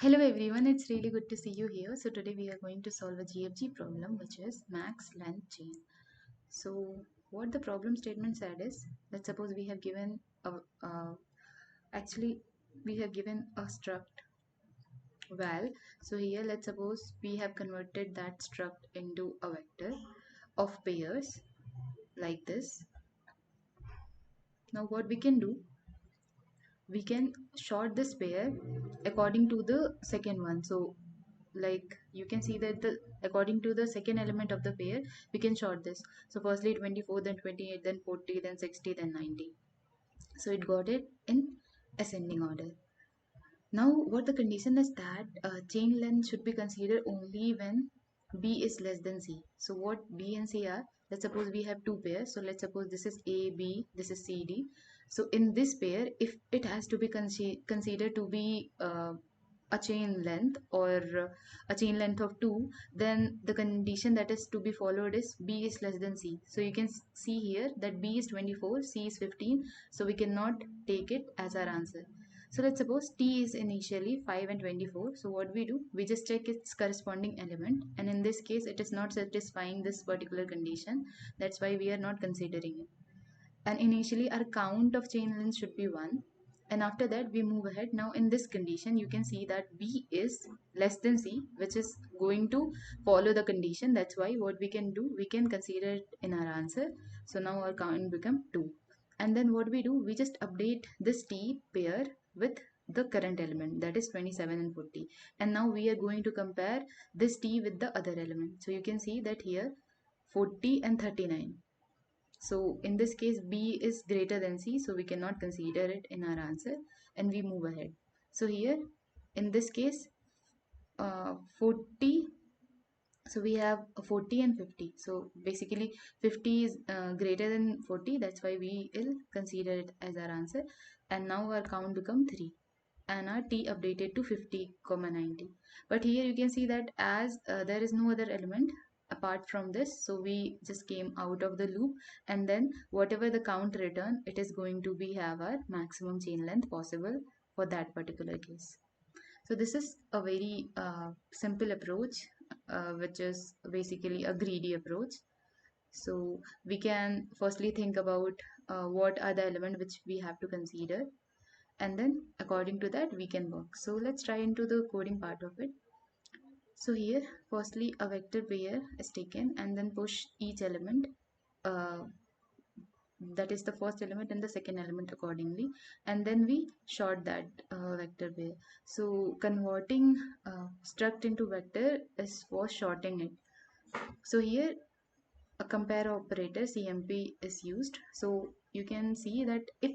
Hello everyone, it's really good to see you here. So today we are going to solve a GFG problem, which is max length chain. So what the problem statement said is, let's suppose we have given actually we have given a struct val. So here let's suppose we have converted that struct into a vector of pairs like this. Now what we can do, we can sort this pair according to the second one. So like you can see that the according to the second element of the pair we can sort this. So firstly 24, then 28, then 40, then 60, then 90. So it got it in ascending order. Now what the condition is that chain length should be considered only when b is less than c. So what b and c are, let's suppose we have two pairs. So let's suppose this is a b, this is c d. So in this pair, if it has to be considered to be a chain length or a chain length of 2, then the condition that is to be followed is b is less than c. So you can see here that b is 24, c is 15, so we cannot take it as our answer. So let's suppose t is initially 5 and 24. So what we do, we just check its corresponding element, and in this case it is not satisfying this particular condition. That's why we are not considering it. And initially our count of chain length should be 1, and after that we move ahead. Now in this condition you can see that b is less than c, which is going to follow the condition. That's why what we can do, we can consider it in our answer. So now our count become 2, and then what we do, we just update this t pair with the current element, that is 27 and 40, and now we are going to compare this t with the other element. So you can see that here 40 and 39. So in this case, B is greater than C, so we cannot consider it in our answer, and we move ahead. So here, in this case, 40, so we have 40 and 50. So basically 50 is greater than 40, that's why we will consider it as our answer. And now our count become 3, and our t updated to 50, 90. But here you can see that as there is no other element apart from this, so we just came out of the loop, and then whatever the count return, it is going to be have our maximum chain length possible for that particular case. So this is a very simple approach, which is basically a greedy approach. So we can firstly think about what are the elements which we have to consider, and then according to that we can work. So let's try into the coding part of it. So here firstly a vector pair is taken, and then push each element, uh, that is the first element and the second element accordingly, and then we sort that vector pair. So converting struct into vector is for sorting it. So here a compare operator CMP is used. So you can see that if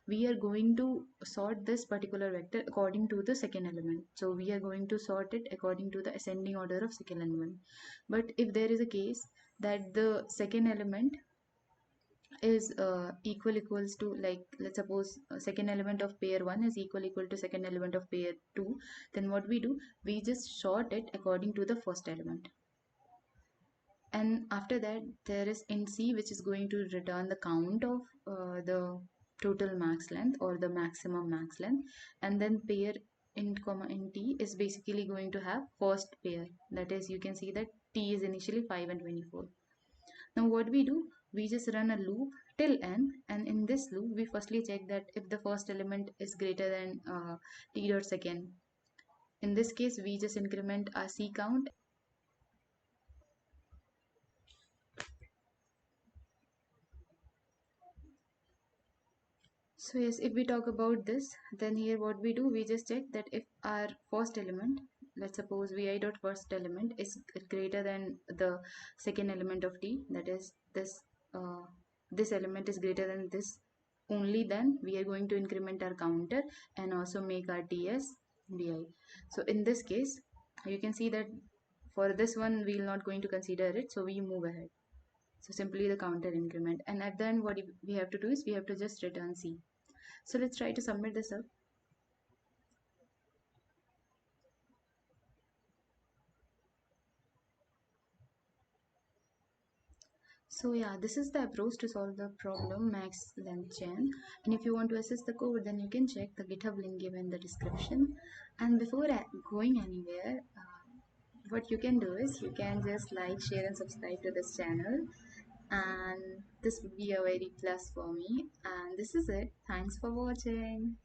we are going to sort this particular vector according to the second element, so we are going to sort it according to the ascending order of second element. But if there is a case that the second element is equals to, like let's suppose second element of pair 1 is equal to second element of pair 2, then what we do, we just sort it according to the first element. And after that there is int c, which is going to return the count of the total max length or the maximum max length, and then pair int comma int t is basically going to have first pair, that is you can see that t is initially 5 and 24. Now what we do, we just run a loop till n, and in this loop we firstly check that if the first element is greater than t dot second. In this case we just increment our c count. So yes, if we talk about this, then here what we do, we just check that if our first element, let's suppose vi dot first element is greater than the second element of t, that is this element is greater than this, only then we are going to increment our counter and also make our t as di. So in this case, you can see that for this one we are not going to consider it, so we move ahead. So simply the counter increment, and at the end what we have to do is we have to just return c. So let's try to submit this up. So yeah, this is the approach to solve the problem max length chain. And if you want to assess the code, then you can check the GitHub link given in the description. And before going anywhere, what you can do is you can just like, share, and subscribe to this channel. And this would be a very plus for me. And this is it. Thanks for watching.